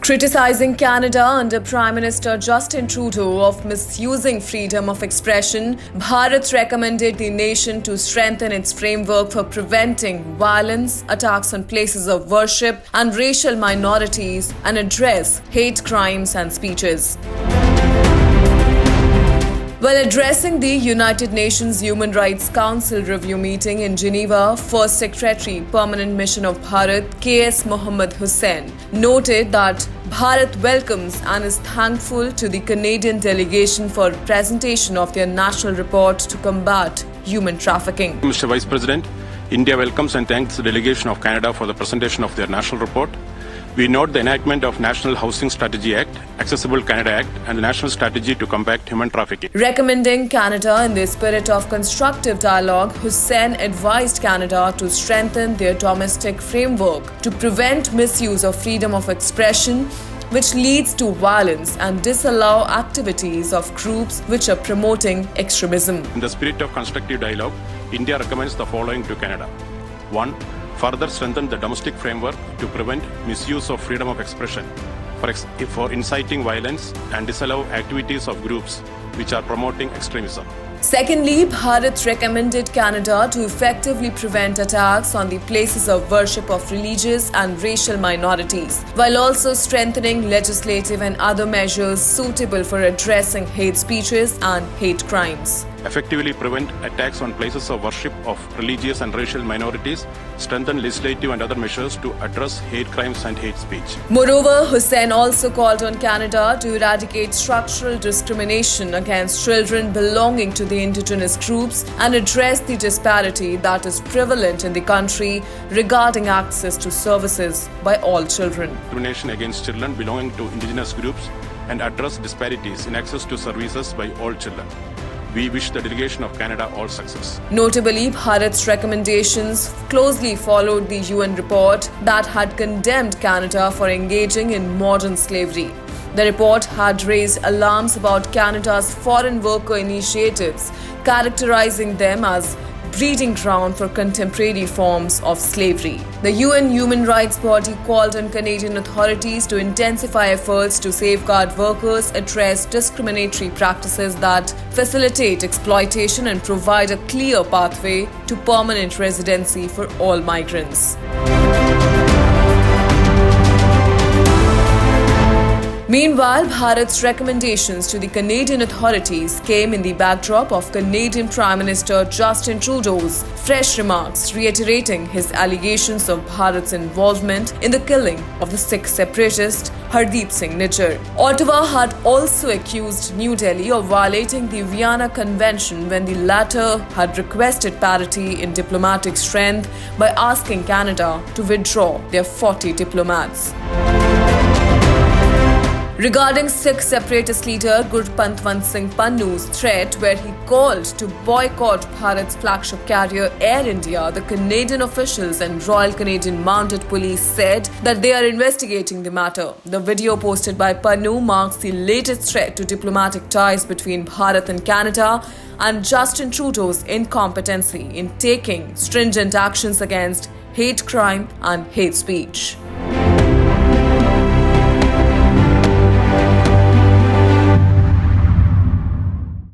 Criticising Canada under Prime Minister Justin Trudeau of misusing freedom of expression, Bharat recommended the nation to strengthen its framework for preventing violence, attacks on places of worship and racial minorities and address hate crimes and speeches. While addressing the United Nations Human Rights Council review meeting in Geneva, First Secretary, Permanent Mission of Bharat, K.S. Mohammed Hussain, noted that Bharat welcomes and is thankful to the Canadian delegation for presentation of their national report to combat human trafficking. Mr. Vice President, India welcomes and thanks the delegation of Canada for the presentation of their national report. We note the enactment of National Housing Strategy Act, Accessible Canada Act, and the National Strategy to Combat Human Trafficking. Recommending Canada in the spirit of constructive dialogue, Hussain advised Canada to strengthen their domestic framework to prevent misuse of freedom of expression, which leads to violence, and disallow activities of groups which are promoting extremism. In the spirit of constructive dialogue, India recommends the following to Canada. 1. Further strengthen the domestic framework to prevent misuse of freedom of expression for inciting violence and disallow activities of groups which are promoting extremism. Secondly, Bharat recommended Canada to effectively prevent attacks on the places of worship of religious and racial minorities, while also strengthening legislative and other measures suitable for addressing hate speeches and hate crimes. Effectively prevent attacks on places of worship of religious and racial minorities, strengthen legislative and other measures to address hate crimes and hate speech. Moreover, Hussain also called on Canada to eradicate structural discrimination against children belonging to the indigenous groups and address the disparity that is prevalent in the country regarding access to services by all children. Discrimination against children belonging to indigenous groups and address disparities in access to services by all children. We wish the delegation of Canada all success. Notably, Bharat's recommendations closely followed the UN report that had condemned Canada for engaging in modern slavery. The report had raised alarms about Canada's foreign worker initiatives, characterizing them as breeding ground for contemporary forms of slavery. The UN human rights body called on Canadian authorities to intensify efforts to safeguard workers, address discriminatory practices that facilitate exploitation, and provide a clear pathway to permanent residency for all migrants. Meanwhile, Bharat's recommendations to the Canadian authorities came in the backdrop of Canadian Prime Minister Justin Trudeau's fresh remarks reiterating his allegations of Bharat's involvement in the killing of the Sikh separatist Hardeep Singh Nijjar. Ottawa had also accused New Delhi of violating the Vienna Convention when the latter had requested parity in diplomatic strength by asking Canada to withdraw their 40 diplomats. Regarding Sikh separatist leader Gurpantwant Singh Pannu's threat where he called to boycott Bharat's flagship carrier Air India, the Canadian officials and Royal Canadian Mounted Police said that they are investigating the matter. The video posted by Pannu marks the latest threat to diplomatic ties between Bharat and Canada and Justin Trudeau's incompetency in taking stringent actions against hate crime and hate speech.